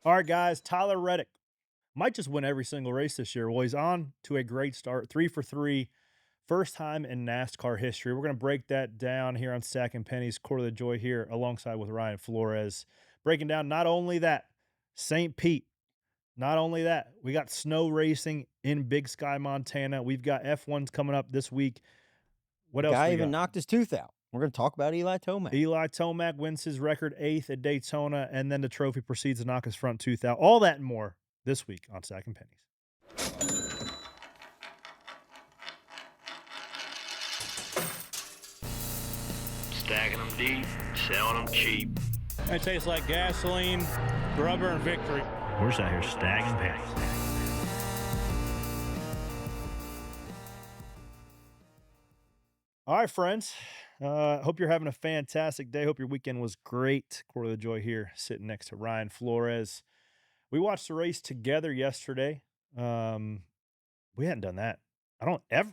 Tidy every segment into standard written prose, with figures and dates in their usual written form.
All right, guys, Tyler Reddick might just win every single race this year. Well, he's on to a great start, 3 for 3, first time in NASCAR history. We're going to break that down here on Stacking Pennies. Cory LaJoie here alongside with Ryan Flores, breaking down not only that, St. Pete, not only that, we got snow racing in Big Sky, Montana. We've got F1s coming up this week. What else Guy we even got? knocked his tooth out. We're going to talk about Eli Tomac. Eli Tomac wins his record 8th at Daytona, and then the trophy proceeds to knock his front tooth out. All that and more this week on Stacking Pennies. Stacking them deep, selling them cheap. It tastes like gasoline, rubber, and victory. We're just out here stacking pennies. All right, friends. Hope you're having a fantastic day. Hope your weekend was great. Cory LaJoie here, sitting next to Ryan Flores. We watched the race together yesterday. We hadn't done that. I don't ever.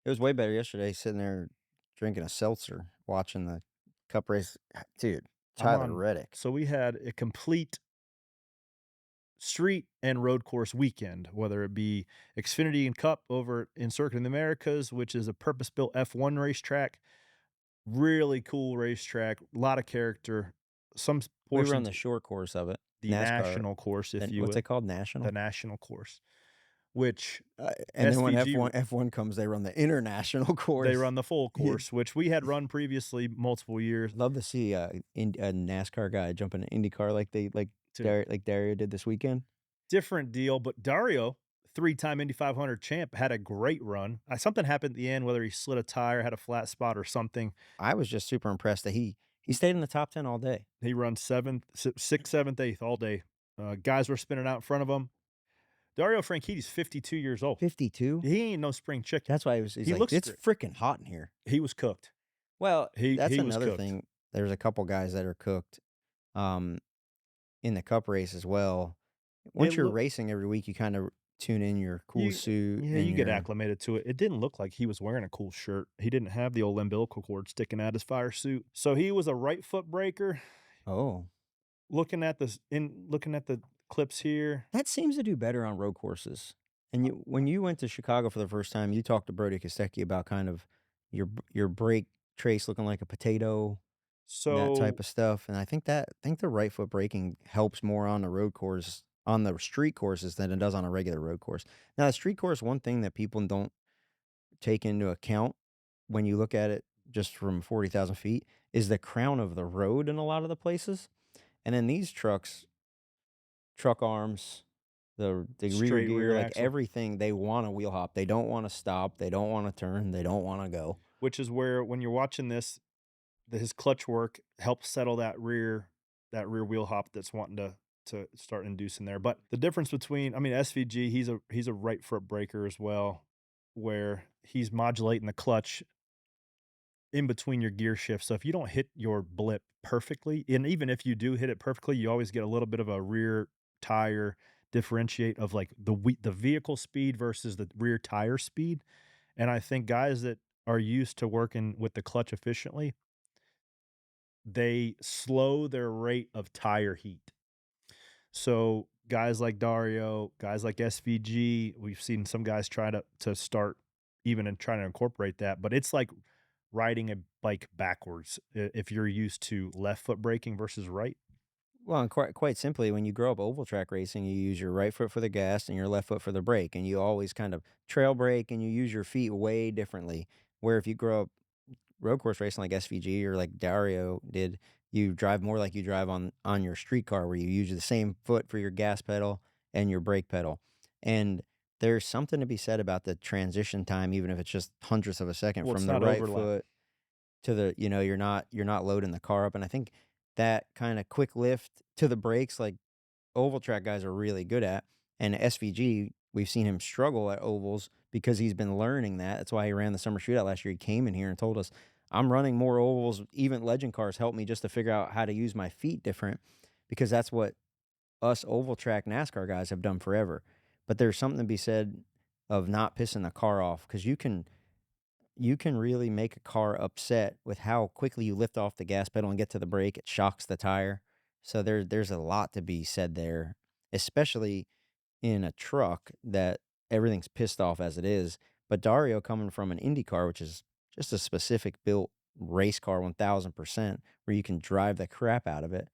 It was way better yesterday, sitting there drinking a seltzer, watching the Cup race. Dude, Tyler Reddick. So we had a complete street and road course weekend, whether it be Xfinity and Cup over in Circuit of the Americas, which is a purpose-built F1 racetrack. Really cool racetrack, a lot of character. Some We portions, run the short course of it. the NASCAR. national course, if you What's will. it called? National? The national course, which and then when SVG F1 comes, they run the international course. they run the full course, which we had run previously multiple years. Love to see a NASCAR guy jump in an IndyCar like Dario did this weekend. Different deal, but Dario, 3-time Indy 500 champ, had a great run. Something happened at the end, whether he slid a tire, had a flat spot or something. I was just super impressed that he stayed in the top 10 all day. He runs 6th, 7th, 8th all day. Guys were spinning out in front of him. Dario Franchitti's 52 years old. 52? He ain't no spring chicken. That's why he's He like, looks it's freaking hot in here. He was cooked. Well, that's he was another cooked. thing. There's a couple guys that are cooked in the Cup race as well. Once you're racing every week, you kind of tune in your cool suit. Yeah, you get acclimated to it. It didn't look like he was wearing a cool shirt. He didn't have the old umbilical cord sticking out his fire suit. So he was a right foot breaker. Oh. Looking at the clips here. That seems to do better on road courses. And when you went to Chicago for the first time, you talked to Brody Kostecki about kind of your brake trace looking like a potato, that type of stuff. And I think the right foot braking helps more on the road course, on the street courses, than it does on a regular road course. Now, the street course, one thing that people don't take into account when you look at it just from 40,000 feet is the crown of the road in a lot of the places. And then these truck arms, the rear gear, like axle. everything, they want to wheel hop. They don't want to stop. They don't want to turn. They don't want to go. Which is where, when you're watching this, his clutch work helps settle that rear wheel hop that's wanting to start inducing there. But the difference between, SVG, he's a right foot breaker as well, where he's modulating the clutch in between your gear shifts. So if you don't hit your blip perfectly, and even if you do hit it perfectly, you always get a little bit of a rear tire differentiate of like the vehicle speed versus the rear tire speed. And I think guys that are used to working with the clutch efficiently, they slow their rate of tire heat. So guys like Dario, guys like SVG, we've seen some guys try to start even and trying to incorporate that, but it's like riding a bike backwards if you're used to left foot braking versus right. Well, and quite simply, when you grow up oval track racing, you use your right foot for the gas and your left foot for the brake, and you always kind of trail brake and you use your feet way differently. Where if you grow up road course racing like SVG or like Dario did, you drive more like you drive on your street car, where you use the same foot for your gas pedal and your brake pedal. And there's something to be said about the transition time, even if it's just hundredths of a second from the right foot to the, you're not loading the car up. And I think that kind of quick lift to the brakes, like oval track guys are really good at. And SVG, we've seen him struggle at ovals because he's been learning that. That's why he ran the summer shootout last year. He came in here and told us, I'm running more ovals. Even legend cars help me just to figure out how to use my feet different, because that's what us oval track NASCAR guys have done forever. But there's something to be said of not pissing the car off, because you can really make a car upset with how quickly you lift off the gas pedal and get to the brake. It shocks the tire. So there's a lot to be said there, especially in a truck that everything's pissed off as it is. But Dario coming from an IndyCar, which is just a specific built race car 1000%, where you can drive the crap out of it.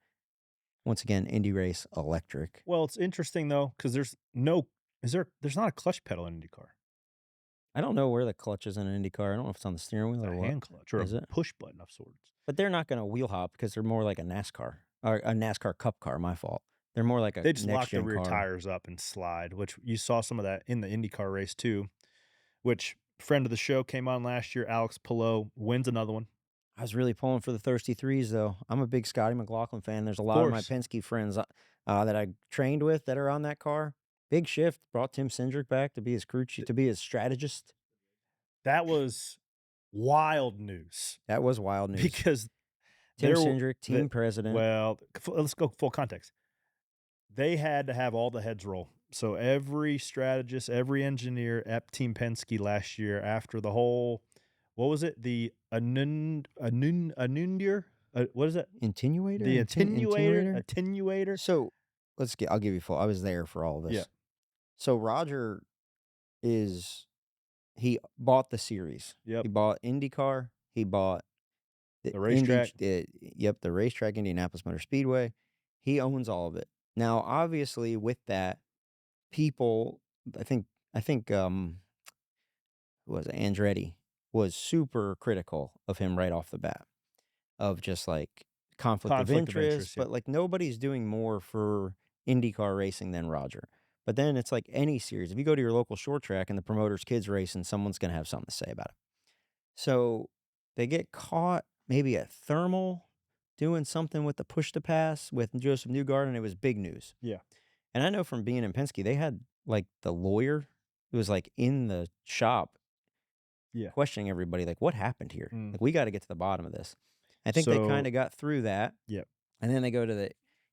Once again, Indy race electric. Well, it's interesting though, because there's not a clutch pedal in IndyCar. I don't know where the clutch is in an IndyCar. I don't know if it's on the steering wheel It's or a what. hand clutch or Is a it? push button of sorts. But they're not going to wheel hop because they're more like a NASCAR or a NASCAR Cup car. My fault. They're more like a They just lock next the gen rear car. tires up and slide, which you saw some of that in the IndyCar race too, which friend of the show came on last year, Alex Pillow, wins another one. I was really pulling for the thirsty threes, though. I'm a big Scotty McLaughlin fan. There's a lot of my Penske friends that I trained with that are on that car. Big shift. Brought Tim Cindric back to be his crew chief, to be his strategist. That was wild news. That was wild news. Because Tim Cindric, team president. Well, let's go full context. They had to have all the heads roll. So every strategist, every engineer at Team Penske last year, after the whole, what was it? The Anundir? What is it? Attenuator? The attenuator. So I'll give you full. I was there for all of this. Yeah. So Roger he bought the series. Yep. He bought IndyCar. He bought The racetrack. the racetrack, Indianapolis Motor Speedway. He owns all of it. Now, obviously, with that, people, I think, who was it? Andretti was super critical of him right off the bat, of just like conflict of interest. Yeah. But like nobody's doing more for IndyCar racing than Roger. But then it's like any series. If you go to your local short track and the promoter's kids racing, someone's going to have something to say about it. So they get caught maybe at Thermal doing something with the push to pass with Joseph Newgarden, and it was big news. Yeah. And I know from being in Penske, they had like the lawyer who was like in the shop questioning everybody, like, what happened here? Like, we got to get to the bottom of this. I think they kind of got through that. Yep. And then they go to the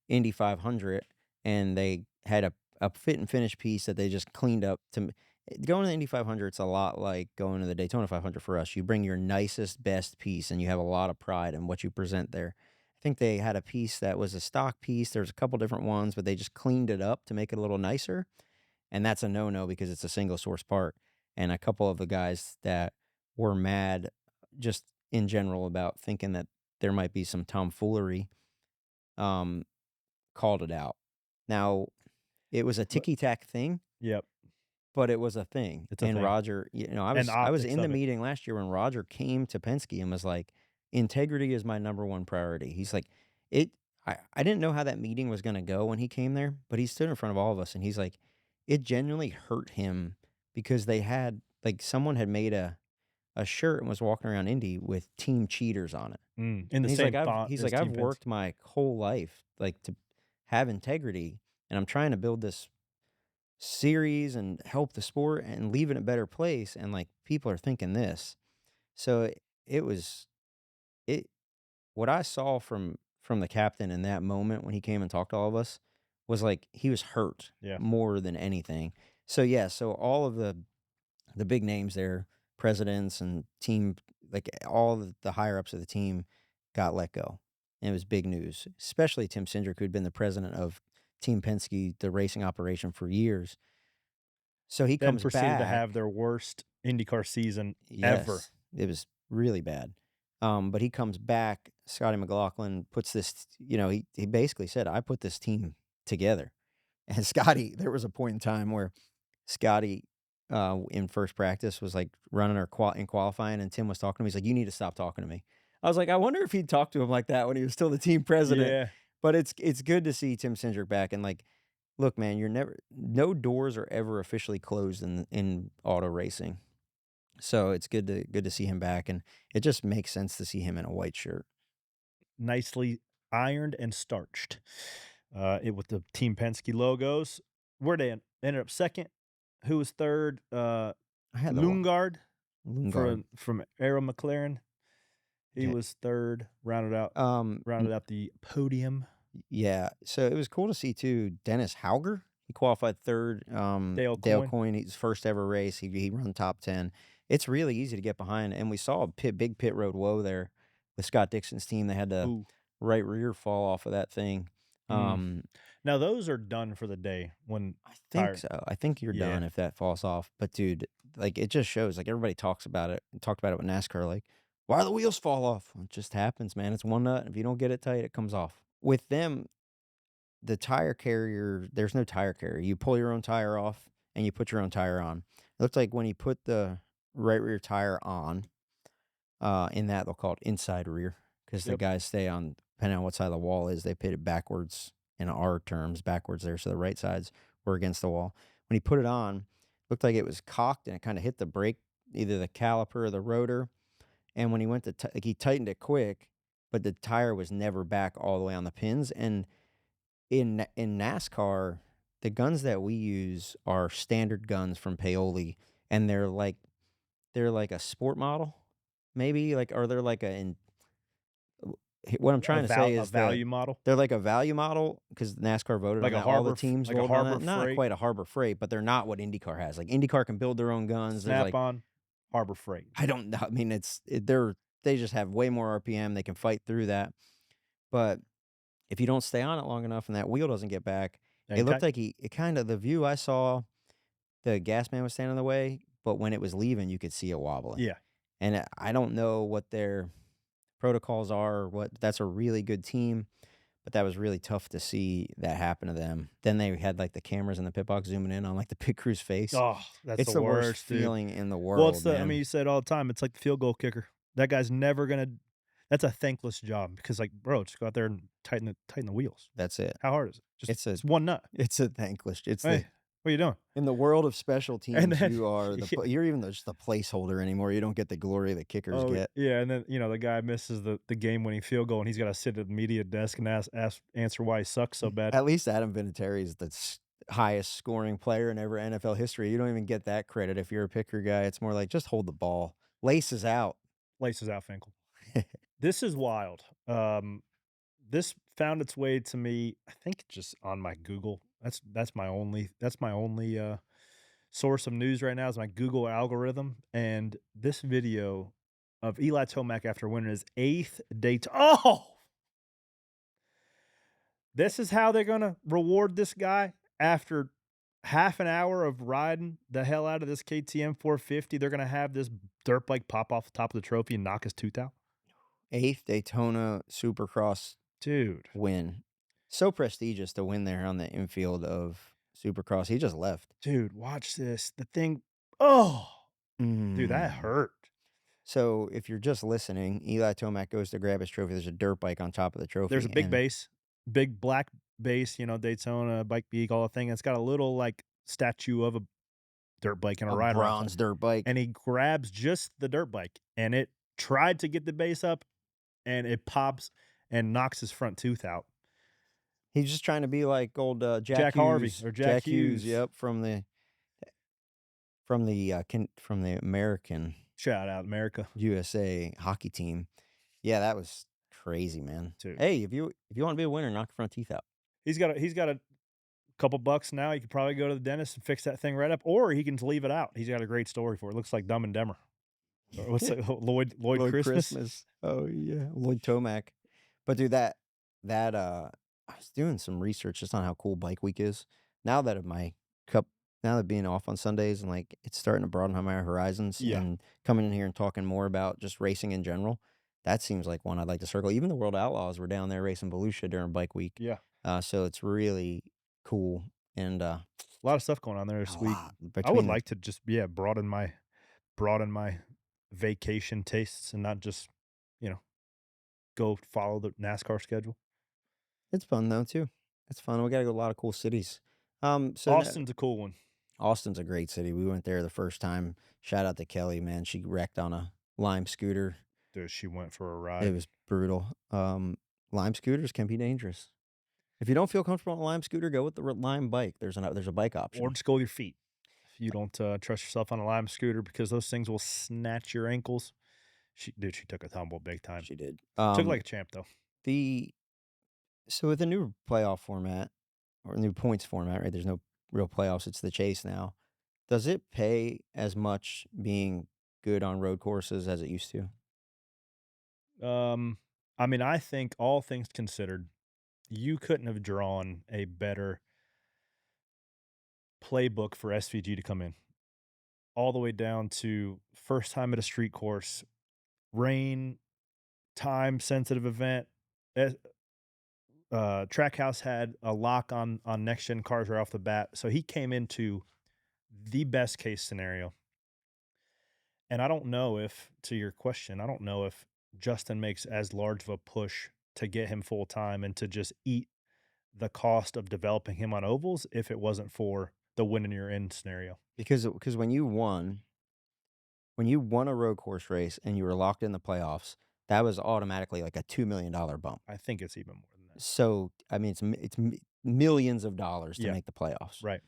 Indy 500, and they had a fit and finish piece that they just cleaned up. Going to the Indy 500, it's a lot like going to the Daytona 500 for us. You bring your nicest, best piece, and you have a lot of pride in what you present there. I think they had a piece that was a stock piece. There's a couple different ones, but they just cleaned it up to make it a little nicer. And that's a no-no because it's a single source part. And a couple of the guys that were mad just in general about thinking that there might be some tomfoolery called it out. Now, it was a ticky-tack thing. Yep. But it was a thing. It's a thing. Roger, I was in the meeting last year when Roger came to Penske and was like, integrity is my number one priority. He's like, I didn't know how that meeting was going to go when he came there, but he stood in front of all of us and he's like, it genuinely hurt him because they had, like, someone had made a shirt and was walking around Indy with Team Cheaters on it. In the same font. He's like, I've worked my whole life, like, to have integrity, and I'm trying to build this series and help the sport and leave it in a better place, and like people are thinking this. So what I saw from the captain in that moment when he came and talked to all of us was like he was hurt more than anything. So so all of the big names there, presidents and team, like all the higher ups of the team got let go. And it was big news, especially Tim Cindric, who'd been the president of Team Penske, the racing operation, for years. So he comes proceeded back to have their worst IndyCar season ever. It was really bad. But he comes back. Scotty McLaughlin puts this, he basically said, I put this team together. And Scotty, there was a point in time where Scotty in first practice was like running in qualifying, and Tim was talking to him. He's like, you need to stop talking to me. I was like, I wonder if he'd talk to him like that when he was still the team president. Yeah. But it's good to see Tim Cindric back, and like, look, man, no doors are ever officially closed in auto racing. So it's good to see him back, and it just makes sense to see him in a white shirt. Nicely ironed and starched. With the Team Penske logos. Where they ended up second. Who was third? I had Lundgaard from Arrow McLaren. He was third. Rounded out the podium. Yeah, so it was cool to see too. Dennis Hauger, he qualified third. Dale Coyne, his first ever race. He run top 10. It's really easy to get behind, and we saw a big pit road woe there with Scott Dixon's team. They had the right rear fall off of that thing. Now those are done for the day when I think tire. so. I think you're Yeah. done if that falls off. But dude, like it just shows. Like everybody talks about it. Talked about it with NASCAR. Like, why do the wheels fall off? It just happens, man. It's one nut. If you don't get it tight, it comes off. With them, the tire carrier, there's no tire carrier. You pull your own tire off and you put your own tire on. It looks like when you put the right rear tire on, in that they'll call it inside rear because the Yep. guys stay on, depending on what side of the wall is, they put it backwards in our terms, backwards there. So the right sides were against the wall. When he put it on, looked like it was cocked and it kind of hit the brake, either the caliper or the rotor. And when he went to, like he tightened it quick, but the tire was never back all the way on the pins. And in NASCAR, the guns that we use are standard guns from Paoli, and they're like a sport model, maybe like, or they're like what I'm trying to say A is value model, they're like a value model because NASCAR voted like on a that. All the Harbor, teams like a voted on Harbor that. Not Freight, quite a Harbor Freight, but they're not what IndyCar has. Like IndyCar can build their own guns. There's Snap like, on, Harbor Freight. I don't know. I mean, they just have way more RPM. They can fight through that. But if you don't stay on it long enough and that wheel doesn't get back, it looked like the view I saw, the gas man was standing in the way, but when it was leaving, you could see it wobbling. Yeah. And I don't know what their protocols are or what. That's a really good team, but that was really tough to see that happen to them. Then they had like the cameras in the pit box zooming in on like the pit crew's face. Oh, that's It's the worst worst, dude. feeling in the world. Well, it's man. I mean, you say it all the time. It's like the field goal kicker. That guy's never gonna. That's a thankless job because, like, bro, just go out there and tighten the wheels. That's it. How hard is it? Just It's one nut. It's a thankless. It's Hey, what are you doing? in the world of special teams, then- you are yeah. you're even just the placeholder anymore. You don't get the glory the kickers get. Yeah, and then the guy misses the game-winning field goal, and he's got to sit at the media desk and answer why he sucks so bad. At least Adam Vinatieri is the highest scoring player in ever NFL history. You don't even get that credit if you're a picker guy. It's more like just hold the ball. Laces out. Laces out, Finkel. This is wild. This found its way to me, I think, just on my Google. That's my only source of news right now is my Google algorithm. And this video of Eli Tomac after winning his 8th Daytona. Oh, this is how they're gonna reward this guy after half an hour of riding the hell out of this KTM 450. They're gonna have this dirt bike pop off the top of the trophy and knock his tooth out. 8th Daytona Supercross Dude. win. So prestigious to win there on the infield of Supercross. He just left. Dude, watch this. The thing. Oh, dude, that Mm. hurt. So if you're just listening, Eli Tomac goes to grab his trophy. There's a dirt bike on top of the trophy. There's a big and base, big black base, Daytona, Bike Beak, all the thing. It's got a little like statue of a dirt bike and a rider on top. bronze dirt bike. And he grabs just the dirt bike, and it tried to get the base up, and it pops and knocks his front tooth out. He's just trying to be like old Jack Hughes, Harvey or Jack Hughes. Yep, from the American Shout out America. USA hockey team. Yeah, that was crazy, man. Dude. Hey, if you want to be a winner, knock your front teeth out. He's got a couple bucks now. He could probably go to the dentist and fix that thing right up, or he can leave it out. He's got a great story for it. Looks like Dumb and Dumber. What's that? Lloyd Christmas? Oh yeah, Lloyd Tomac. But dude, that I was doing some research just on how cool Bike Week is. Now that being off on Sundays and like it's starting to broaden my horizons Yeah. and coming in here and talking more about just racing in general, that seems like one I'd like to circle. Even the World Outlaws were down there racing Volusia during Bike Week. Yeah. So it's really cool and a lot of stuff going on there this week. I between would the- like to just broaden my vacation tastes and not just go follow the NASCAR schedule. It's fun though too. It's fun. We got to go to a lot of cool cities. So Austin's a cool one. Austin's a great city. We went there the first time. Shout out to Kelly, man. She wrecked on a Lime scooter. Dude, she went for a ride. It was brutal. Lime scooters can be dangerous. If you don't feel comfortable on a Lime scooter, go with the Lime bike. There's a bike option. Or just go with your feet. If you don't trust yourself on a Lime scooter, because those things will snatch your ankles. She took a tumble big time. She did. Took like a champ though. So with the new playoff format or new points format, right? There's no real playoffs. It's the chase now. Does it pay as much being good on road courses as it used to? I mean, I think all things considered, you couldn't have drawn a better playbook for SVG to come in. All the way down to first time at a street course, rain, time sensitive event. Trackhouse had a lock on next gen cars right off the bat, so he came into the best case scenario. And I don't know if, to your question, I don't know if Justin makes as large of a push to get him full time and to just eat the cost of developing him on ovals if it wasn't for the win in your end scenario. Because when you won a road course race and you were locked in the playoffs, that was automatically like a $2 million bump. I think it's even more than that. So I mean, it's millions of dollars to Yeah. make the playoffs. Right.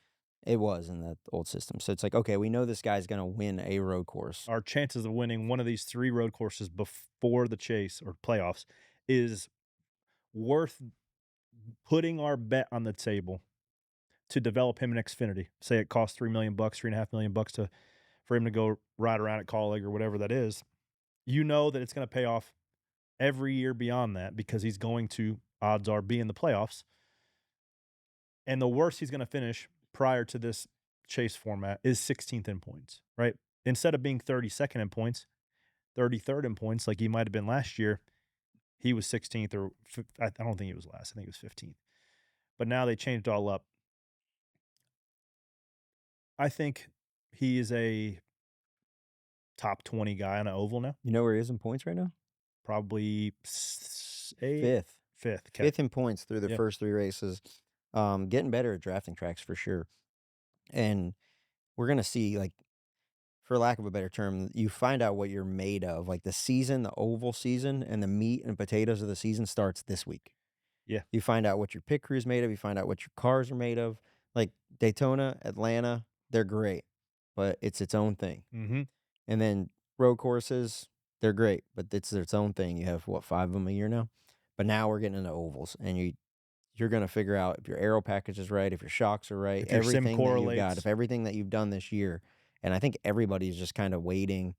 It was in the old system. So it's like, okay, we know this guy's going to win a road course. Our chances of winning one of these 3 road courses before the chase or playoffs is worth putting our bet on the table to develop him in Xfinity. Say it costs $3 million, $3.5 million for him to go ride around at Colleague or whatever that is. You know that it's going to pay off every year beyond that because he's going to, odds are, be in the playoffs. And the worst he's going to finish prior to this chase format is 16th in points, right? Instead of being 32nd in points, 33rd in points, like he might have been last year, he was 16th or I don't think he was last. I think he was 15th. But now they changed it all up. I think he is a top 20 guy on an oval now. You know where he is in points right now? Probably Fifth. Fifth. Okay. Fifth in points through the Yep. first 3 races. Getting better at drafting tracks for sure. And we're going to see, like, for lack of a better term, you find out what you're made of. Like the season, the oval season, and the meat and potatoes of the season starts this week. Yeah. You find out what your pit crew's made of. You find out what your cars are made of. Like Daytona, Atlanta, they're great, but it's its own thing. Mm-hmm. And then road courses, they're great, but it's its own thing. You have, 5 of them a year now? But now we're getting into ovals, and you're going to figure out if your aero package is right, if your shocks are right, If your sim everything that you've got, correlates. if everything that you've done this year. And I think everybody's just kind of waiting,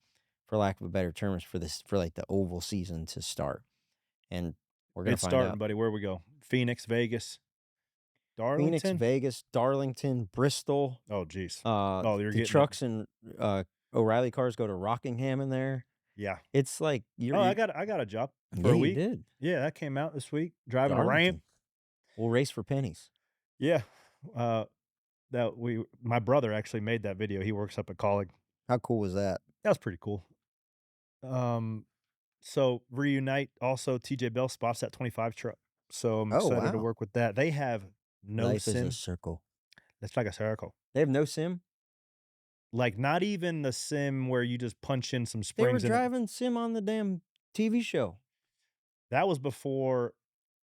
for lack of a better term, for like the oval season to start. And we're going to It's find starting, out. buddy. Where we go? Phoenix, Vegas, Darlington. Phoenix, Vegas, Darlington, Bristol. Oh, geez. the You're getting trucks and O'Reilly cars go to Rockingham in there. Yeah. It's like I got a job for yeah, a week. You did. Yeah, that came out this week. Driving a Darlington. ramp. We'll race for pennies. Yeah. My brother actually made that video. He works up at Colleague. How cool was that? That was pretty cool. So reunite also TJ Bell spots that 25 truck. So I'm excited to wow. work with that. They have no Life sim. is a circle. It's like a circle. They have no sim? Like not even the sim where you just punch in some They springs. were driving sim on the damn TV show. That was before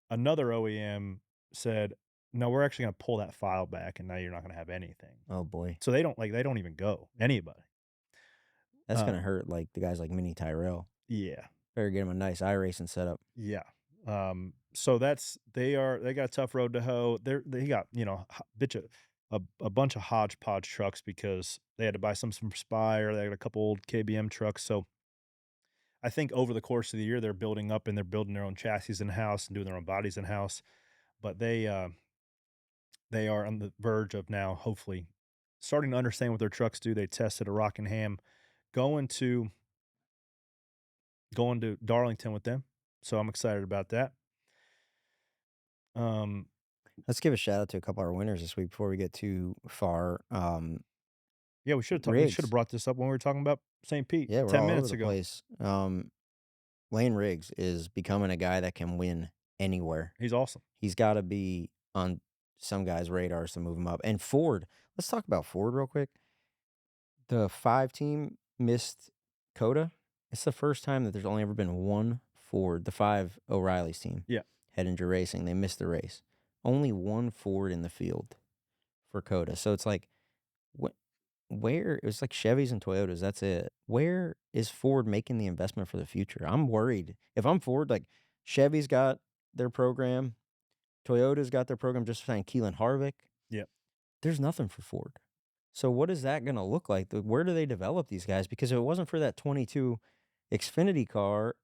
another OEM said, no, we're actually going to pull that file back and now you're not going to have anything. Oh boy. So they don't even go. Anybody. That's going to hurt like the guys like Mini Tyrell. Yeah. Better get him a nice iRacing setup. Yeah. So they got a tough road to hoe. They got, a bunch of hodgepodge trucks because they had to buy some from Spire. They got a couple old KBM trucks. So I think over the course of the year, they're building up and they're building their own chassis in-house and doing their own bodies in-house. But they are on the verge of now hopefully starting to understand what their trucks do. They tested a Rockingham going to Darlington with them. So I'm excited about that. Let's give a shout out to a couple of our winners this week before we get too far. Yeah, we should have brought this up when we were talking about St. Pete. Yeah, we're 10 all minutes over the ago. place. Lane Riggs is becoming a guy that can win anywhere. He's awesome. He's got to be on some guys' radars to move him up. And Ford, let's talk about Ford real quick. The 5 team missed COTA. It's the first time that there's only ever been one Ford, the 5 O'Reilly's team. Yeah. Hettinger Racing. They missed the race. Only one Ford in the field for COTA. So it's like, where it was like Chevys and Toyotas. That's it. Where is Ford making the investment for the future? I'm worried. If I'm Ford, like Chevy's got their program, Toyota's got their program, just signed Keelan Harvick. Yep. There's nothing for Ford. So what is that going to look like? Where do they develop these guys? Because if it wasn't for that 22 Xfinity car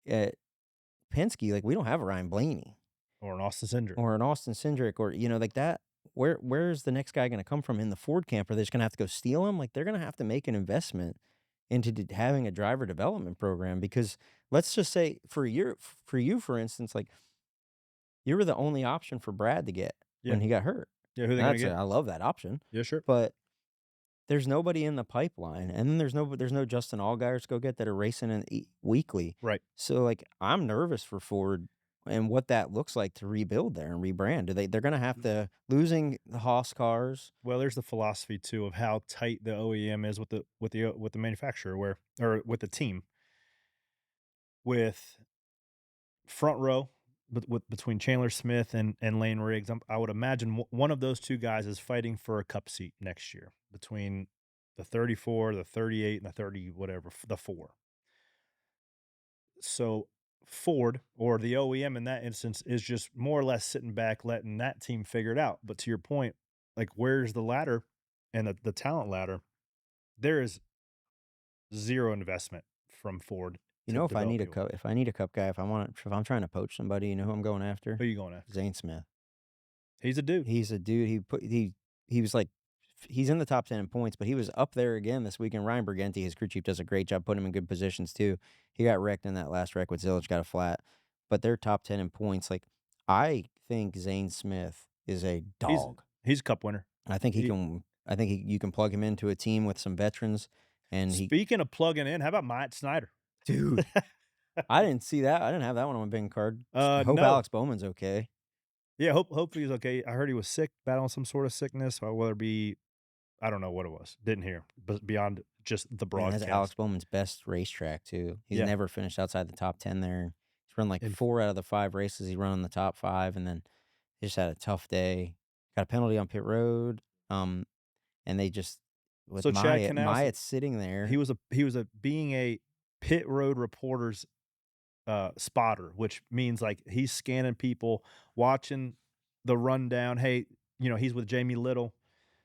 at Penske, like we don't have a Ryan Blaney. Or an Austin Cindric. or an Austin Cindric, or like that. Where's the next guy going to come from in the Ford camp? Are they just going to have to go steal him? Like, they're going to have to make an investment into having a driver development program, because let's just say for you, for instance, like, you were the only option for Brad to get Yeah. when he got hurt. Yeah, who they going to get? I love that option. Yeah, sure. But there's nobody in the pipeline, and then there's no Justin Allgaiers to go get that are racing weekly. Right. So, like, I'm nervous for Ford and what that looks like to rebuild there and rebrand. They're going to have to, losing the Haas cars. Well, there's the philosophy too of how tight the OEM is with the manufacturer, or with the team. With front row, between Chandler Smith and Lane Riggs, I would imagine one of those two guys is fighting for a cup seat next year between the 34, the 38, and the 30, whatever, the 4. So Ford, or the OEM in that instance, is just more or less sitting back, letting that team figure it out. But to your point, like, where's the ladder and the talent ladder? There is zero investment from Ford. If I need a cup guy, if I'm trying to poach somebody, you know who I'm going after? Who are you going after? Zane Smith. He's a dude. He was like, he's in the top 10 in points, but he was up there again this weekend. Ryan Bergenti, his crew chief, does a great job putting him in good positions too. He got wrecked in that last wreck with Zillage, got a flat, but they're top 10 in points. Like, I think Zane Smith is a dog. He's a cup winner. I think you can plug him into a team with some veterans. And speaking of plugging in, how about Matt Snider? Dude, I didn't see that. I didn't have that one on my bingo card. Hope No. Alex Bowman's okay. Yeah, hopefully he's okay. I heard he was sick, battling some sort of sickness, or whether it be, I don't know what it was. Didn't hear, but beyond just the broadcast. That's Alex Bowman's best racetrack too. He's never finished outside the top 10 there. He's run like 4 out of the 5 races. He run in the top 5, and then he just had a tough day. Got a penalty on pit road. And they just with Myatt sitting there. He was being a pit road reporter's spotter, which means like he's scanning people, watching the rundown. Hey, he's with Jamie Little,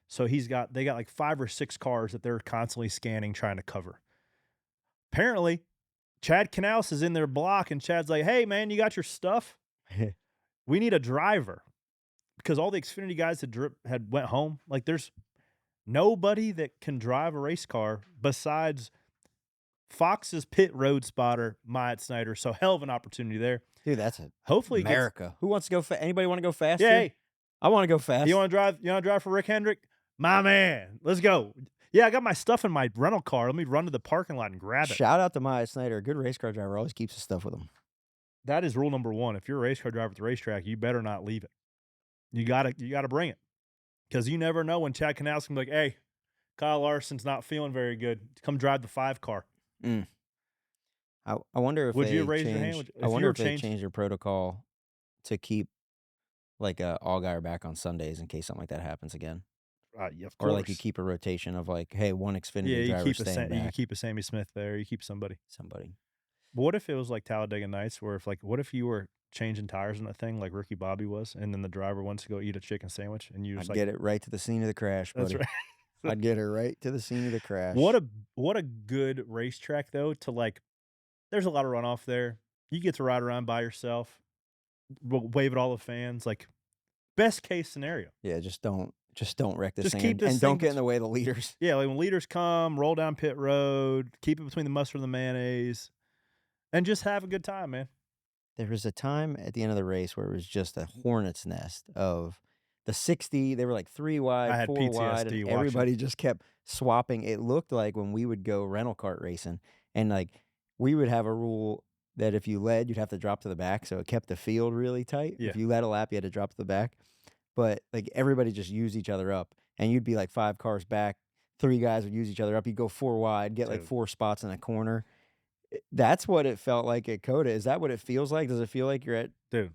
so they got like 5 or 6 cars that they're constantly scanning, trying to cover. Apparently, Chad Knaus is in their block, and Chad's like, "Hey, man, you got your stuff? We need a driver," because all the Xfinity guys had went home. Like, there's nobody that can drive a race car besides Fox's pit road spotter, Matt Snider. So hell of an opportunity there. Dude, that's hopefully America. Who wants to go anybody want to go faster? Yeah, hey, I want to go fast. You want to drive for Rick Hendrick? My man. Let's go. Yeah, I got my stuff in my rental car. Let me run to the parking lot and grab it. Shout out to Matt Snider. A good race car driver always keeps his stuff with him. That is rule number 1. If you're a race car driver at the racetrack, you better not leave it. You gotta bring it. Because you never know when Chad Knaus can be like, "Hey, Kyle Larson's not feeling very good. Come drive the 5 car." I wonder if would you raise your hand? I wonder if they changed their protocol to keep like a Allgaier back on Sundays in case something like that happens again. Yeah, of or course. like you keep a rotation of like, hey, one Xfinity driver staying back. You keep a Sammy Smith there. You keep somebody. Somebody. But what if it was like Talladega Nights, where what if you were changing tires in that thing like Ricky Bobby was, and then the driver wants to go eat a chicken sandwich, and you just get it right to the scene of the crash, buddy. That's right. I'd get her right to the scene of the crash. What a good racetrack though to like. There's a lot of runoff there. You get to ride around by yourself, wave at all the fans. Like, best case scenario. Yeah, just don't wreck this thing. Keep this and don't get in the way of the leaders. Yeah, like when leaders come, roll down pit road, keep it between the mustard and the mayonnaise, and just have a good time, man. There was a time at the end of the race where it was just a hornet's nest of the 60. They were like 3 wide, I had 4 PTSD wide, and everybody just kept swapping. It looked like when we would go rental kart racing, and like we would have a rule that if you led, you'd have to drop to the back, so it kept the field really tight. Yeah. If you led a lap, you had to drop to the back. But like everybody just used each other up, and you'd be like 5 cars back. 3 guys would use each other up. You'd go 4 wide, get like 4 spots in a corner. That's what it felt like at COTA. Is that what it feels like? Does it feel like you're at... Dude.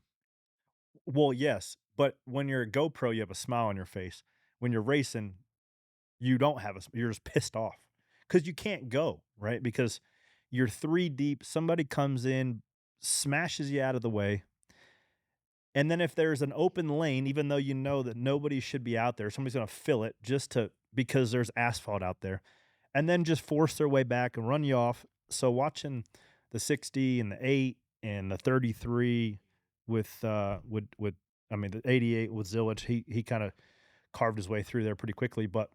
Well, yes. But when you're a GoPro, you have a smile on your face. When you're racing, you don't have you're just pissed off. Because you can't go, right? Because you're 3 deep. Somebody comes in, smashes you out of the way. And then if there's an open lane, even though you know that nobody should be out there, somebody's going to fill it because there's asphalt out there. And then just force their way back and run you off. So watching the 60 and the 8 and the 33 I mean the 88 with Zilich, he kind of carved his way through there pretty quickly. But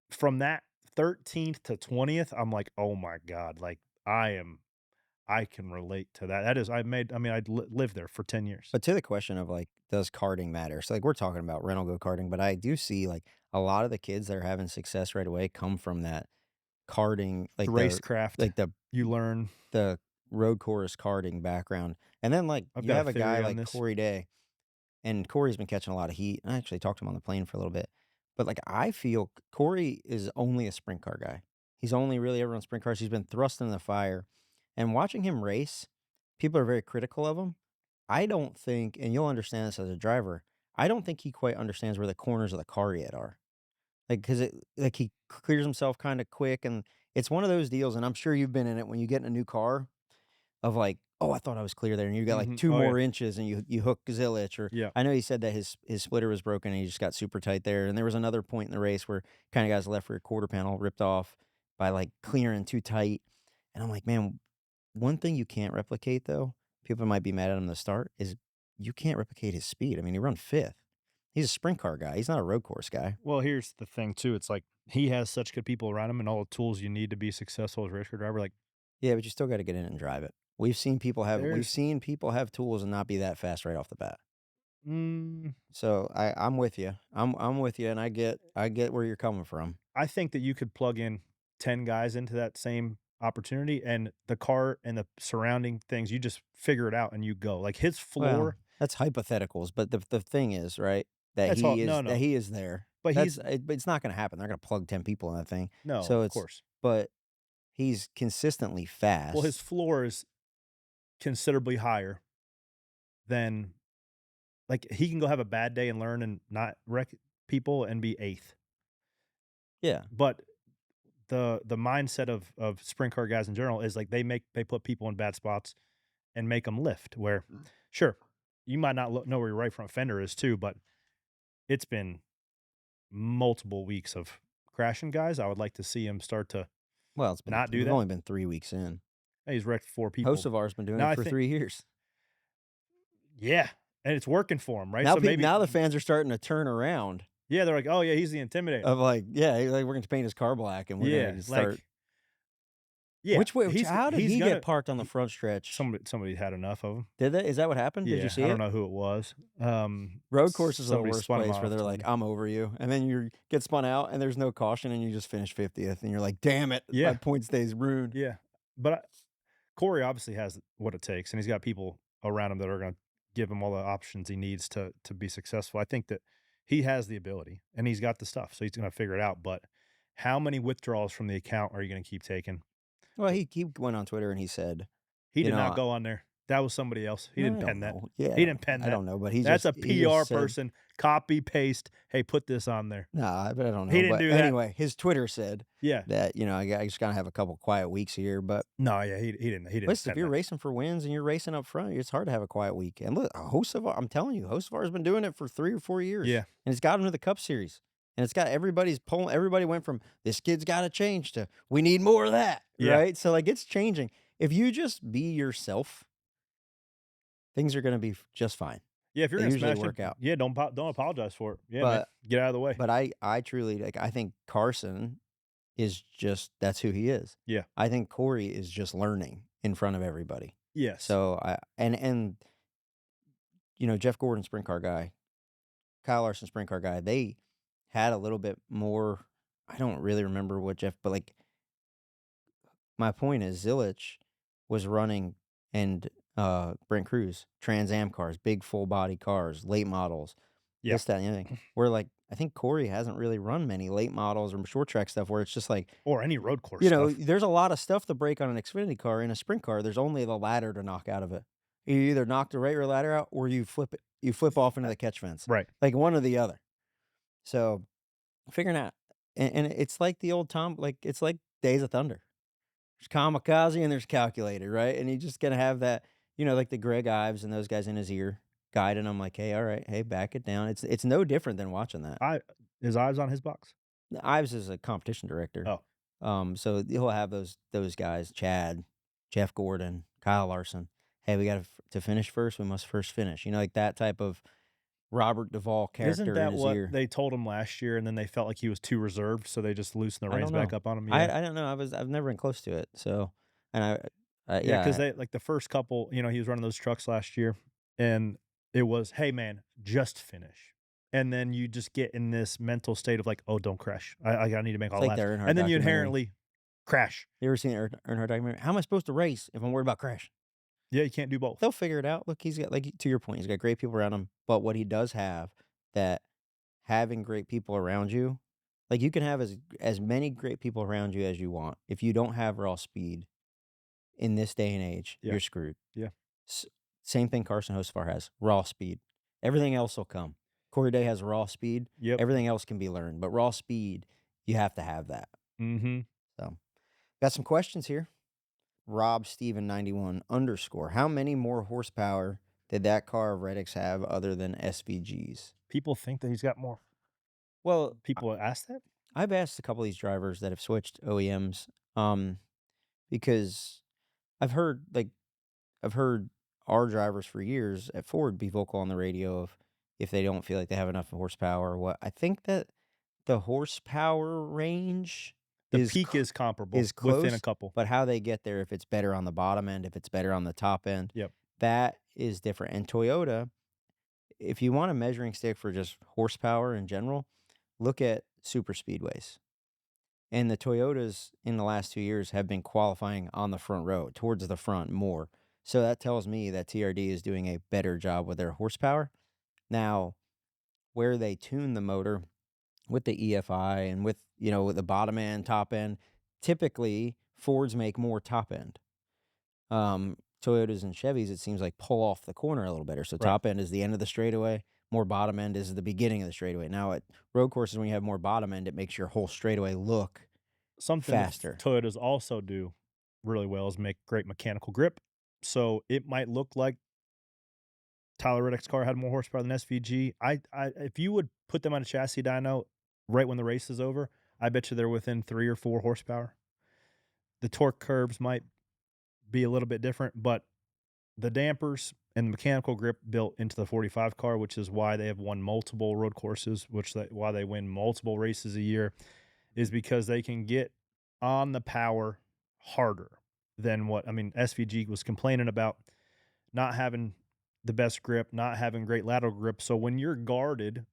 from that 13th to 20th, I'm like, oh my god, like I can relate to that. That is, I mean, lived there for 10 years. But to the question of like, does karting matter? So like we're talking about rental go karting, but I do see like a lot of the kids that are having success right away come from that karting, The racecraft, you learn. the road course karting background. And then like I've you got have a a guy theory on like this. Cory Day, and Cory's been catching a lot of heat. I actually talked to him on the plane for a little bit. But like I feel Cory is only a sprint car guy. He's only really ever on sprint cars. He's been thrust in the fire. And watching him race, people are very critical of him. I don't think, and you'll understand this as a driver, I don't think he quite understands where the corners of the car yet are. Like, because he clears himself kind of quick. And it's one of those deals, and I'm sure you've been in it when you get in a new car of like, oh, I thought I was clear there. And you got like 2 Oh, yeah. more inches and you hook Zilich. Or Yeah. I know he said that his splitter was broken and he just got super tight there. And there was another point in the race where kind of got his left rear quarter panel ripped off by like clearing too tight. And I'm like, man, one thing you can't replicate though, people might be mad at him to start, is you can't replicate his speed. I mean, he run 5th. He's a sprint car guy. He's not a road course guy. Well, here's the thing too. It's like he has such good people around him and all the tools you need to be successful as a race car driver. Like, Yeah, but you still got to get in and drive it. We've seen people have There's- tools and not be that fast right off the bat. mm, So I'm with you. I'm with you, and I get where you're coming from. I think that you could plug in 10 guys into that same opportunity, and the car and the surrounding things, you just figure it out and you go. Like his Well, floor, that's hypotheticals, but the thing is, right, that That's all- he is no, no. that he is there. But But it's not going to happen. They're going to plug 10 people in that thing. no, So of it's course. but he's consistently fast. Well, his floor is considerably higher than, like, he can go have a bad day and learn and not wreck people and be 8th. Yeah. But the mindset of sprint car guys in general is like they put people in bad spots and make them lift. Where, sure, you might not know where your right front fender is too, but it's been multiple weeks of crashing guys. I would like to see him start to. Well, it's been Not do we've that? only been 3 weeks in. He's wrecked 4 people. Host of ours been doing Now it I for think- 3 years. Yeah, and it's working for him, right? Now, so maybe now the fans are starting to turn around yeah, they're like, oh yeah, he's the intimidator. of like, yeah, like we're going to paint his car black and we're yeah, going to start. like yeah. Which way? he's- How did he's he gonna- get parked on the front stretch? Somebody had enough of him. Did they? Is that what happened? Yeah, Did you see I it? don't know who it was. Road courses are the somebody worst spun him place where off they're to like, me. I'm over you. And then you get spun out and there's no caution and you just finish 50th and you're like, damn it. Yeah. My point stays ruined. Yeah, but Cory obviously has what it takes, and he's got people around him that are going to give him all the options he needs to be successful. I think that he has the ability and he's got the stuff, so he's going to figure it out. But how many withdrawals from the account are you going to keep taking? Well, he went on Twitter and he said, He You did know, not go on there. That was somebody else. He didn't I pen don't that. know. Yeah, He didn't pen I that. don't know, but he's That's just, a he PR just said- person. Copy paste. Hey, put this on there. Nah, but I don't know. He didn't but do that. anyway, his Twitter said Yeah. that, I just got to have a couple quiet weeks here. But No. Yeah. He didn't. He didn't. listen, if pen you're that. racing for wins and you're racing up front, it's hard to have a quiet week. And look, I'm telling you, Hocevar has been doing it for 3 or 4 years. Yeah. And it's got him to the Cup Series. And it's got everybody's poll. Everybody went from this kid's got to change to we need more of that. Yeah. Right. So like it's changing. If you just be yourself, things are going to be just fine. Yeah. If you're They going to usually smash work it, out. yeah. Don't apologize for it. Yeah. But- man, get out of the way. But I truly I think Carson is just that's who he is. Yeah. I think Cory is just learning in front of everybody. yes. So and Jeff Gordon, sprint car guy, Kyle Larson, sprint car guy, they had a little bit more. I don't really remember what Jeff, but like my point is Zilich was running and Brent Cruz, Trans Am cars, big full body cars, late models, Yeah. this, that, and anything. Where like I think Cory hasn't really run many late models or short track stuff where it's just like or any road course stuff. there's a lot of stuff to break on an Xfinity car. In a sprint car, there's only the ladder to knock out of it. You either knock the right rear ladder out or you flip it. You flip off into the catch fence. Right. Like one or the other. So figuring out, and it's like the old it's like Days of Thunder. There's kamikaze and there's calculator, right? And you just gonna have that, like the Greg Ives and those guys in his ear guiding him, like, hey, all right, hey, back it down. It's no different than watching that. His eyes on his box. Ives is a competition director. Oh. So he'll have those guys, Chad, Jeff Gordon, Kyle Larson, hey, we got to finish first. We must first finish. Like that type of Robert Duvall Isn't character in that his what ear. they told him last year, and then they felt like he was too reserved, so they just loosened the I reins don't back know. up on him? I Yeah. I don't know. I've never been close to it. So, and Yeah, because yeah, they like the first couple, he was running those trucks last year, and it was, "Hey, man, just finish." And then you just get in this mental state of like, "Oh, don't crash. I need to make it's all like the laps." Earnhardt And then you documentary. inherently crash. You ever seen the Earnhardt documentary? How am I supposed to race if I'm worried about crash? Yeah, you can't do both. They'll figure it out. Look, he's got to your point, he's got great people around him. But what he does have that having great people around you, like you can have as many great people around you as you want. If you don't have raw speed in this day and age, Yeah. you're screwed. Yeah. S- Same thing Carson Hocevar has, raw speed. Everything else will come. Corey Day has raw speed. Yep. Everything else can be learned, but raw speed, you have to have that. Mm-hmm. So, got some questions here. Rob Steven 91 _ how many more horsepower did that car of Reddick's have other than SVG's? People think that he's got more. Well, People ask that? I've asked a couple of these drivers that have switched OEMs, because I've heard our drivers for years at Ford be vocal on the radio of if they don't feel like they have enough horsepower or what. I think that the horsepower range The peak is comparable is within a close, couple. but how they get there, if it's better on the bottom end, if it's better on the top end, Yep. that is different. And Toyota, if you want a measuring stick for just horsepower in general, look at super speedways. And the Toyotas in the last 2 years have been qualifying on the front row, towards the front more. So that tells me that TRD is doing a better job with their horsepower. Now, where they tune the motor with the EFI and with the bottom end, top end, typically Fords make more top end. Toyotas and Chevys, it seems like, pull off the corner a little better. So Right. top end is the end of the straightaway, more bottom end is the beginning of the straightaway. Now at road courses, when you have more bottom end, it makes your whole straightaway look Something faster. that Toyotas also do really well is make great mechanical grip. So it might look like Tyler Reddick's car had more horsepower than SVG. If you would put them on a chassis dyno right when the race is over, I bet you they're within 3 or 4 horsepower. The torque curves might be a little bit different, but the dampers and the mechanical grip built into the 45 car, which is why they have won multiple road courses, why they win multiple races a year, is because they can get on the power harder than SVG was complaining about not having the best grip, not having great lateral grip. So when you're guarded,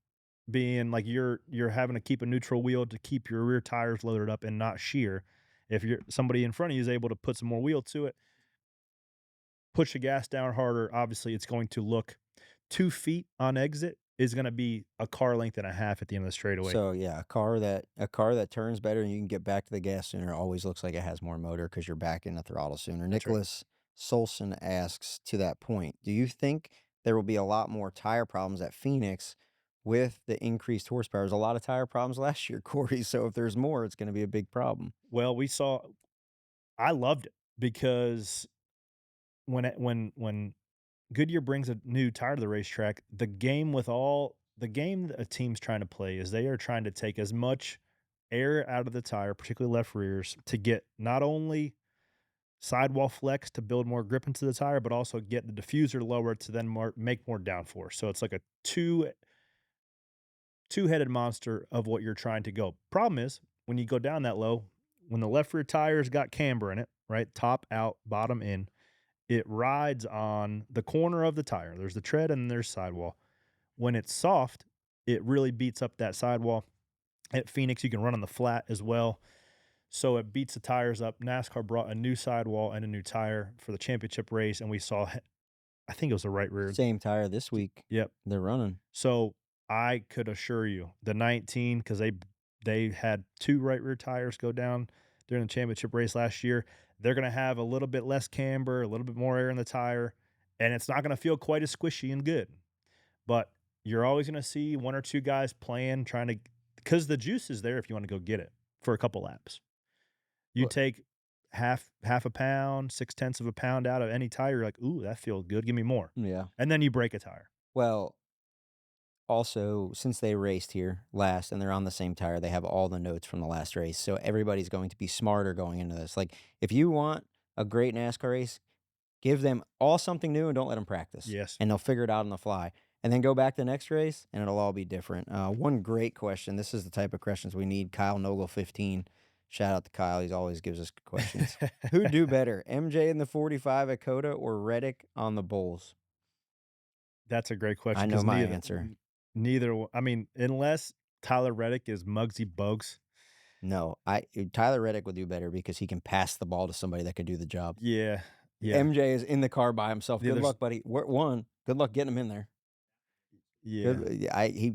being like you're having to keep a neutral wheel to keep your rear tires loaded up and not shear. If somebody in front of you is able to put some more wheel to it, push the gas down harder, obviously it's going to look 2 feet on exit is going to be a car length and a half at the end of the straightaway. So yeah, a car that turns better and you can get back to the gas sooner always looks like it has more motor because you're back in the throttle sooner. That's right. Nicholas Solson asks, to that point, do you think there will be a lot more tire problems at Phoenix with the increased horsepower? There's a lot of tire problems last year, Corey. So if there's more, it's going to be a big problem. Well, I loved it because when Goodyear brings a new tire to the racetrack, the game that a team's trying to play is they are trying to take as much air out of the tire, particularly left rears, to get not only sidewall flex to build more grip into the tire, but also get the diffuser lower to then make more downforce. So it's like a two-headed monster of what you're trying to go. Problem is, when you go down that low, when the left rear tire's got camber in it, right, top out, bottom in, it rides on the corner of the tire. There's the tread and there's sidewall. When it's soft, it really beats up that sidewall. At Phoenix, you can run on the flat as well. So it beats the tires up. NASCAR brought a new sidewall and a new tire for the championship race, and we saw, I think it was the right rear. Same tire this week. Yep. They're running. So I could assure you, the 19, because they had 2 right rear tires go down during the championship race last year, they're going to have a little bit less camber, a little bit more air in the tire, and it's not going to feel quite as squishy and good. But you're always going to see 1 or 2 guys playing, because the juice is there if you want to go get it for a couple laps. You take half a pound, 0.6 of a pound out of any tire, you're like, ooh, that feels good. Give me more. Yeah. And then you break a tire. Well, also, since they raced here last and they're on the same tire, they have all the notes from the last race. So everybody's going to be smarter going into this. Like, if you want a great NASCAR race, Give them all something new and don't let them practice. Yes. And they'll figure it out on the fly. And then go back the next race, and it'll all be different. One great question. This is the type of questions we need. Kyle Nogle 15. Shout out to Kyle. He always gives us good questions. Who'd do better, MJ in the 45 at COTA or Reddick on the Bulls? That's a great question. I know 'cause my neither, answer. Neither. I mean, unless Tyler Reddick is Muggsy Bogues. No, Tyler Reddick would do better because he can pass the ball to somebody that could do the job. Yeah. MJ is in the car by himself. Yeah, Good there's- luck, buddy. Good luck getting him in there. Yeah.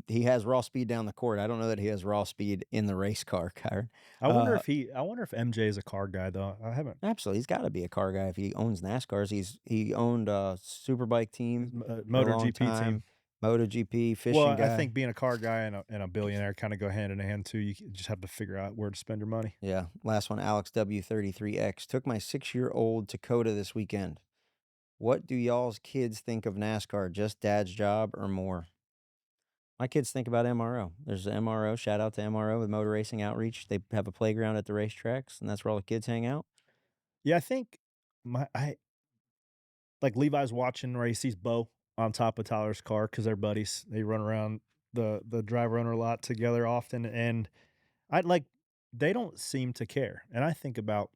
He has raw speed down the court. I don't know that he has raw speed in the race car, Kyron. I wonder if MJ is a car guy though. I haven't. Absolutely, he's got to be a car guy if he owns NASCARs. He owned a Superbike team, MotoGP team. MotoGP fishing Well, guy. I think being a car guy and a billionaire kind of go hand in hand too. You just have to figure out where to spend your money. Yeah. Last one, Alex W33X. Took my 6-year-old to COTA this weekend. What do y'all's kids think of NASCAR? Just dad's job or more? My kids think about MRO. There's an MRO. Shout out to MRO with Motor Racing Outreach. They have a playground at the racetracks, and that's where all the kids hang out. Yeah, I think like Levi's watching where he sees Bo on top of Tyler's car because they're buddies. They run around the driver owner lot together often, and they don't seem to care. And I think about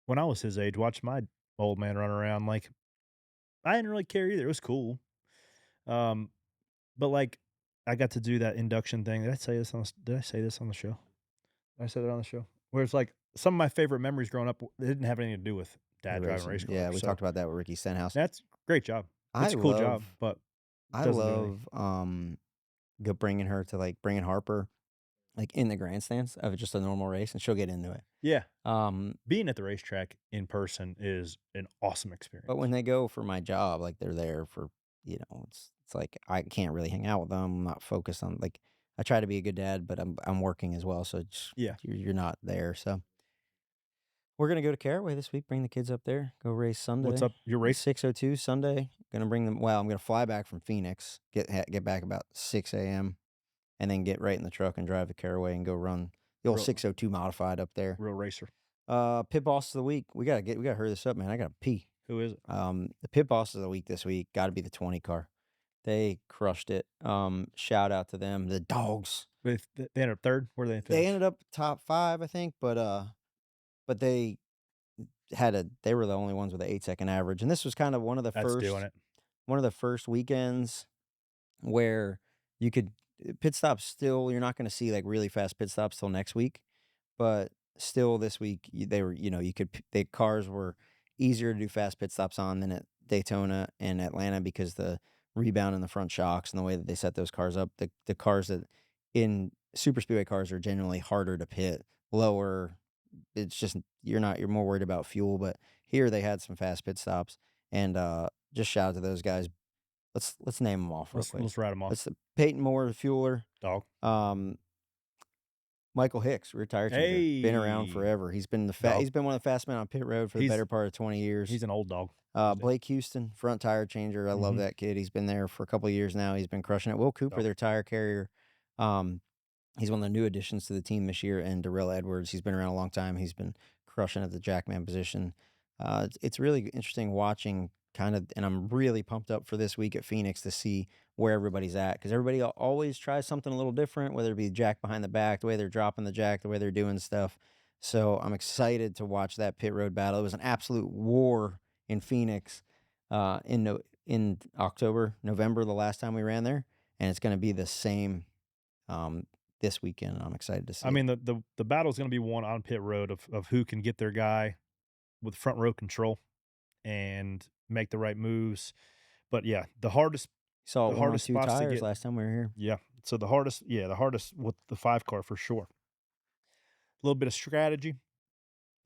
when I was his age, watching my old man run around. Like I didn't really care either. It was cool. But like I got to do that induction thing. Did I say this on the show? I said it on the show. Where it's like some of my favorite memories growing up, it didn't have anything to do with dad driving a race car. Yeah, we talked about that with Ricky Stenhouse. That's great job. It's a cool job, but I love bringing Harper like in the grandstands of just a normal race, and she'll get into it. Yeah. Being at the racetrack in person is an awesome experience. But when they go for my job, like they're there for, it's like I can't really hang out with them. I'm not focused on I try to be a good dad, but I'm working as well, so you're not there. So we're gonna go to Caraway this week. Bring the kids up there. Go race Sunday. What's up? Your race 6:02 Sunday. Gonna bring them. Well, I'm gonna fly back from Phoenix. Get back about 6 a.m. and then get right in the truck and drive to Caraway and go run the old 602 modified up there. Real racer. Pit boss of the week. We gotta hurry this up, man. I gotta pee. Who is it? The pit boss of the week this week got to be the 20 car. They crushed it. Shout out to them, the dogs. They ended up third. Where they? They ended up top 5, I think, but they were the only ones with an 8-second average, and this was kind of one of the first weekends where you could pit stops. Still, you're not going to see like really fast pit stops till next week, but still this week they were, the cars were easier to do fast pit stops on than at Daytona and Atlanta because the rebound in the front shocks and the way that they set those cars up. The cars that in super speedway cars are generally harder to pit, lower. It's just you're more worried about fuel, but here they had some fast pit stops, and just shout out to those guys. Let's name them off real quick. Let's write them off. It's Peyton Moore, fueler. Dog. Michael Hicks, rear tire changer, been around forever. He's been he's been one of the fast men on pit road for the better part of 20 years. He's an old dog. Blake Houston, front tire changer. I love that kid. He's been there for a couple of years now. He's been crushing it. Will Cooper, their tire carrier. He's one of the new additions to the team this year. And Darrell Edwards, he's been around a long time. He's been crushing at the jackman position. It's really interesting watching and I'm really pumped up for this week at Phoenix to see where everybody's at, because everybody always tries something a little different, whether it be jack behind the back, the way they're dropping the jack, the way they're doing stuff. So I'm excited to watch that pit road battle. It was an absolute war in Phoenix in November, the last time we ran there, and it's going to be the same this weekend. I'm excited to see. I mean, the battle is going to be won on pit road of who can get their guy with front row control and make the right moves. But yeah, the hardest hardest spots tires to get last time we were here. Yeah, so the hardest with the 5 car for sure. A little bit of strategy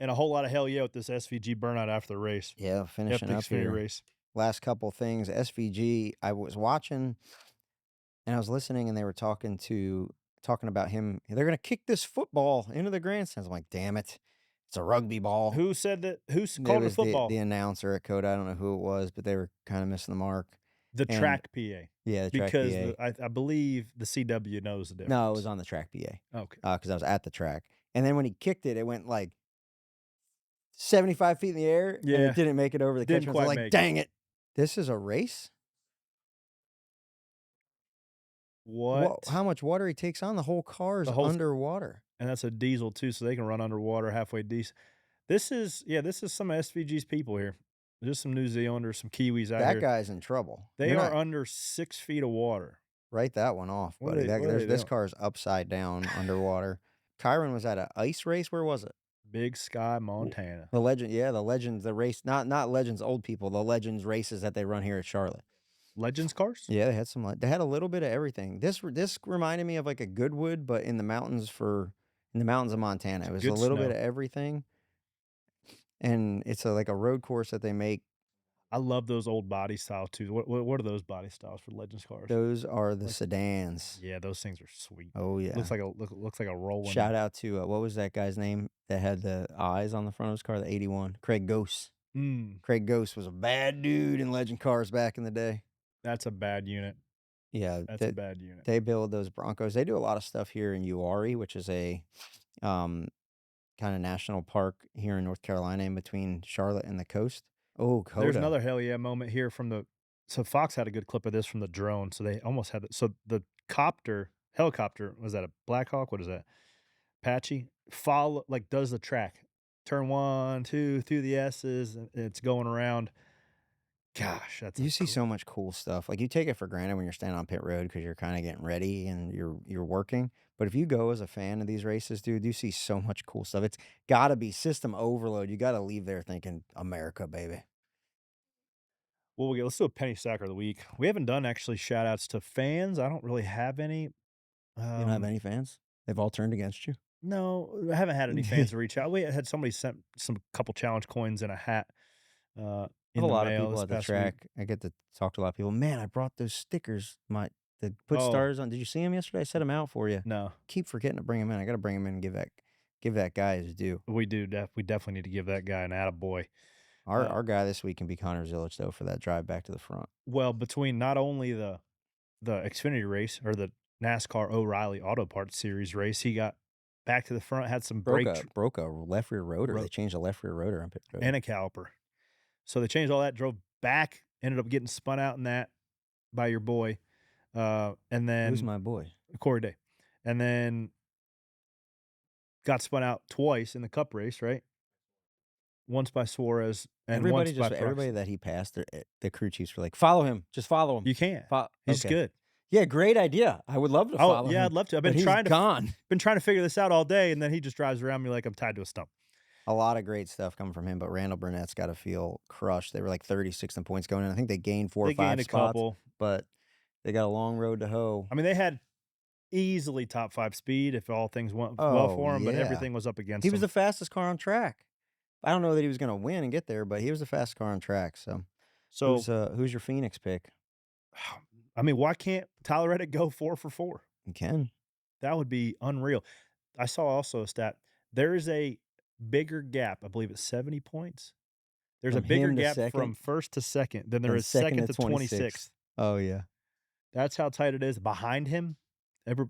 and a whole lot of hell yeah with this SVG burnout after the race. Yeah, finishing up here. Race. Last couple things, SVG. I was watching and I was listening, and they were talking about him. They're going to kick this football into the grandstands. I'm like, damn it. It's a rugby ball. Who said that? Who's called it football? The announcer at COTA. I don't know who it was, but they were kind of missing the mark. The track PA. Yeah, the track because PA. I believe the CW knows the difference. No, it was on the track PA. Okay. Because I was at the track. And then when he kicked it, it went like 75 feet in the air, and Yeah. it didn't make it over the Didn't catch. I was quite like, make it. dang it. This is a race? What? How much water he takes on? The whole car is The whole underwater. And that's a diesel too, so they can run underwater halfway decent. This is some of SVG's people here. Just some New Zealanders, some Kiwis out That here. guy's in trouble. They You're are not under 6 feet of water. write that one off, What are buddy. they- what are they This doing? car's upside down underwater. Kyron was at an ice race. Where was it? Big Sky, Montana. The Legend. Yeah, the Legends. The race. Not Legends. Old people. The Legends races that they run here at Charlotte. Legends cars? Yeah, they had some. They had a little bit of everything. This reminded me of like a Goodwood, but in the mountains of Montana. It was a Good little bit snow. of everything, and it's like a road course that they make. I love those old body styles too. What are those body styles for Legends cars? Those are the Like- sedans. Yeah, those things are sweet. Oh yeah. Looks like a rolling. Shout out to what was that guy's name that had the eyes on the front of his car? The 81, Craig Ghost. Craig Ghost was a bad dude in Legend cars back in the day. That's a bad unit. Yeah, That's a bad unit. They build those Broncos. They do a lot of stuff here in Uwharrie, which is a kind of national park here in North Carolina in between Charlotte and the coast. Oh, COTA. There's another hell yeah moment here from the. So Fox had a good clip of this from the drone. So they almost had it. So the helicopter, was that a Black Hawk? What is that? Apache does the track. Turn 1, 2 through the S's, and it's going around. Gosh, that's You see so much cool stuff. Like you take it for granted when you're standing on pit road because you're kind of getting ready and you're working. But if you go as a fan of these races, dude, you see so much cool stuff. It's got to be system overload. You got to leave there thinking America, baby. Well, let's do a penny stacker of the week. We haven't done actually shout outs to fans. I don't really have any. You don't have any fans? They've all turned against you? No, I haven't had any fans to reach out. We had somebody sent couple challenge coins in a hat. I In have a the lot of mail people this at the past week. track. I get to talk to a lot of people. Man, I brought those stickers. To put Oh. stars on. Did you see them yesterday? I set them out for you. No, Keep forgetting to bring them in. I got to bring them in and give that guy his due. we do. We definitely need to give that guy an attaboy. Our guy this week can be Connor Zilic though for that drive back to the front. Well, between not only the Xfinity race or the NASCAR O'Reilly Auto Parts Series race, he got back to the front, had some Broke a left rear rotor. Ro- They changed the left rear rotor on pit road. and a caliper. So they changed all that, drove back, ended up getting spun out in that by your boy. And then Who's my boy? Cory Day. And then got spun out twice in the Cup race, right? Once by Suarez and once by Everybody Proxy. that he passed, the crew chiefs were like, "Follow him, just follow him." You can't. Fo- He's okay. good. Yeah, great idea. I would love to follow him. Yeah, I'd love to. I've but been he's trying to gone. been trying to figure this out all day, and then he just drives around me like I'm tied to a stump. A lot of great stuff coming from him, but Randall Burnett's got to feel crushed. They were like 36th in points going in. I think they gained 4 or They 5 gained a spots, couple. but they got a long road to hoe. I mean, they had easily top 5 speed if all things went well Oh, for him, but yeah. everything was up against He him. was the fastest car on track. I don't know that he was going to win and get there, but he was the fastest car on track. So, who's your Phoenix pick? I mean, why can't Tyler Reddick go 4 for 4? You can. That would be unreal. I saw also a stat. There is a bigger gap. I believe it's 70 points. There's From a bigger him to gap second? from first to second than there Than is second to 26th. 26th. Oh yeah. That's how tight it is behind him.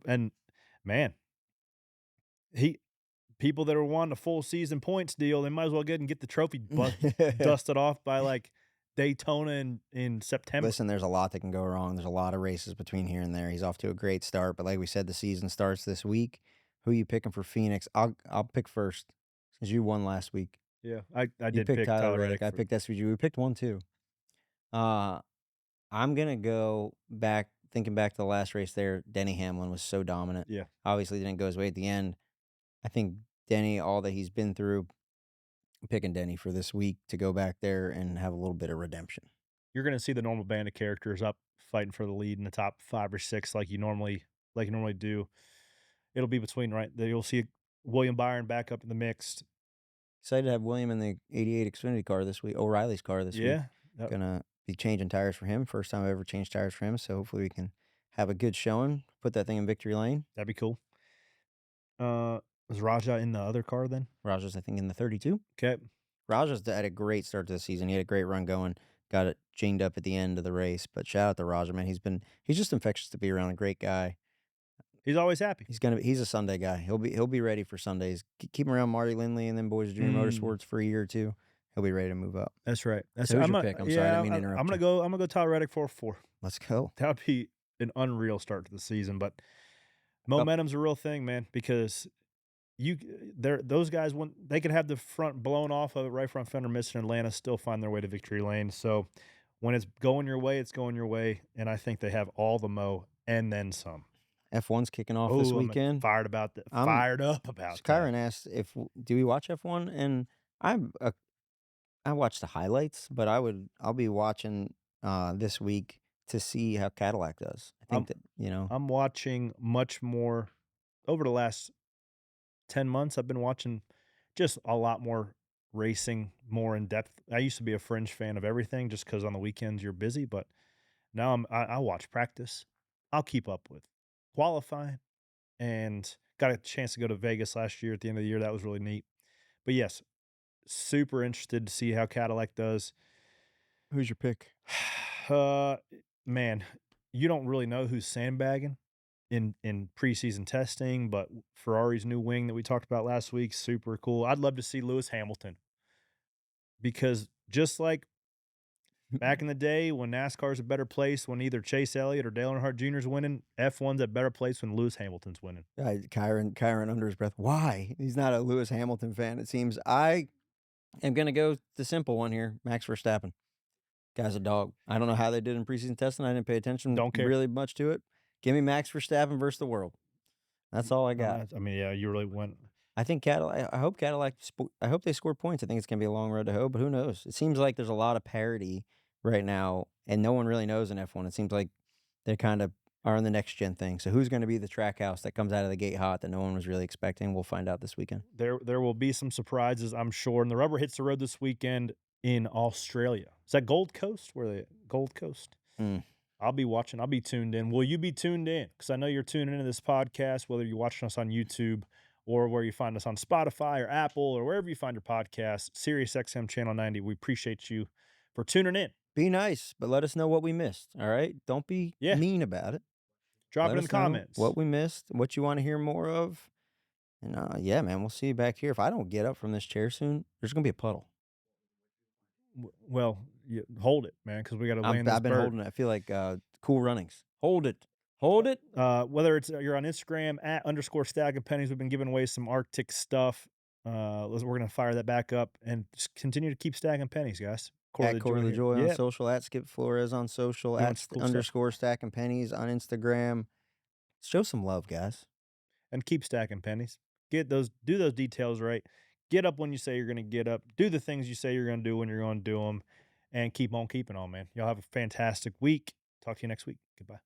And man, people that are wanting a full season points deal, they might as well get the trophy dusted off by like Daytona in September. Listen, there's a lot that can go wrong. There's a lot of races between here and there. He's off to a great start, but like we said, the season starts this week. Who are you picking for Phoenix? I'll pick first since you won last week. Yeah, I You did picked pick Tyler Reddick. I picked SVG. We picked one too. I'm gonna go back, thinking back to the last race there. Denny Hamlin was so dominant. Yeah. Obviously didn't go his way at the end. I think Denny, all that he's been through, I'm picking Denny for this week to go back there and have a little bit of redemption. You're going to see the normal band of characters up fighting for the lead in the top 5 or 6 like you normally do. It'll be between you'll see William Byron back up in the mix. Excited to have William in the 88 Xfinity car this week. O'Reilly's car this week. Yeah. Gonna be changing tires for him. First time I've ever changed tires for him. So hopefully we can have a good showing. Put that thing in victory lane. That'd be cool. Was Raja in the other car then? Raja's, I think, in the 32. Okay. Raja's had a great start to the season. He had a great run going. Got it jinged up at the end of the race. But shout out to Raja, man. He's just infectious to be around. A great guy. He's always happy. He's a Sunday guy. He'll be ready for Sundays. Keep him around Marty Lindley and then Boys of Dream Motorsports for a year or two. He'll be ready to move up. That's right. So who's your pick? I'm sorry, I didn't mean to interrupt I'm you. gonna go Tyler Reddick 4-4. Let's go. That would be an unreal start to the season, but momentum's a real thing, man, because those guys, when they could have the front blown off of it, right front fender missing, Atlanta still find their way to victory lane. So when it's going your way, it's going your way, and I think they have all the mo and then some. F1's kicking off this weekend. I'm fired about that. Fired up about that. Kyron asked do we watch F1, and I watch the highlights, but I'll be watching this week to see how Cadillac does. I think I'm watching much more over the last 10 months. I've been watching just a lot more racing, more in depth. I used to be a fringe fan of everything just because on the weekends you're busy, but now I watch practice. I'll keep up with qualifying, and got a chance to go to Vegas last year at the end of the year. That was really neat. But yes, super interested to see how Cadillac does. Who's your pick? Man, you don't really know who's sandbagging in preseason testing, but Ferrari's new wing that we talked about last week, super cool. I'd love to see Lewis Hamilton, because just like back in the day when NASCAR's a better place when either Chase Elliott or Dale Earnhardt Jr. is winning, F1's a better place when Lewis Hamilton's winning. Kyron under his breath. Why? He's not a Lewis Hamilton fan, it seems. I am going to go the simple one here, Max Verstappen. Guy's a dog. I don't know how they did in preseason testing. I didn't pay attention really much to it. Give me Max Verstappen versus the world. That's all I got. I mean, yeah, you really went. I think Cadillac. I hope Cadillac. I hope they score points. I think it's going to be a long road to hoe, but who knows? It seems like there's a lot of parity right now, and no one really knows in F1. It seems like they kind of are in the next gen thing. So who's going to be the track house that comes out of the gate hot that no one was really expecting? We'll find out this weekend. There will be some surprises, I'm sure. And the rubber hits the road this weekend in Australia. Is that Gold Coast? Gold Coast? I'll be watching. I'll be tuned in. Will you be tuned in? Because I know you're tuning into this podcast, whether you're watching us on YouTube or where you find us on Spotify or Apple or wherever you find your podcast, Sirius XM Channel 90. We appreciate you for tuning in. Be nice, but let us know what we missed, all right? Don't be mean about it. Drop it in the comments. What we missed, what you want to hear more of. And, yeah, man, we'll see you back here. If I don't get up from this chair soon, there's going to be a puddle. Well, hold it, man, because we got to land this I've been holding it. I feel like Cool Runnings. Hold it. Hold it. Whether you're on Instagram @_Stacking Pennies, we've been giving away some Arctic stuff. We're going to fire that back up and just continue to keep stacking pennies, guys. Cory LaJoie on social, @Skip Flores on social, @_Stacking Pennies on Instagram. Show some love, guys. And keep stacking pennies. Do those details right. Get up when you say you're going to get up. Do the things you say you're going to do when you're going to do them. And keep on keeping on, man. Y'all have a fantastic week. Talk to you next week. Goodbye.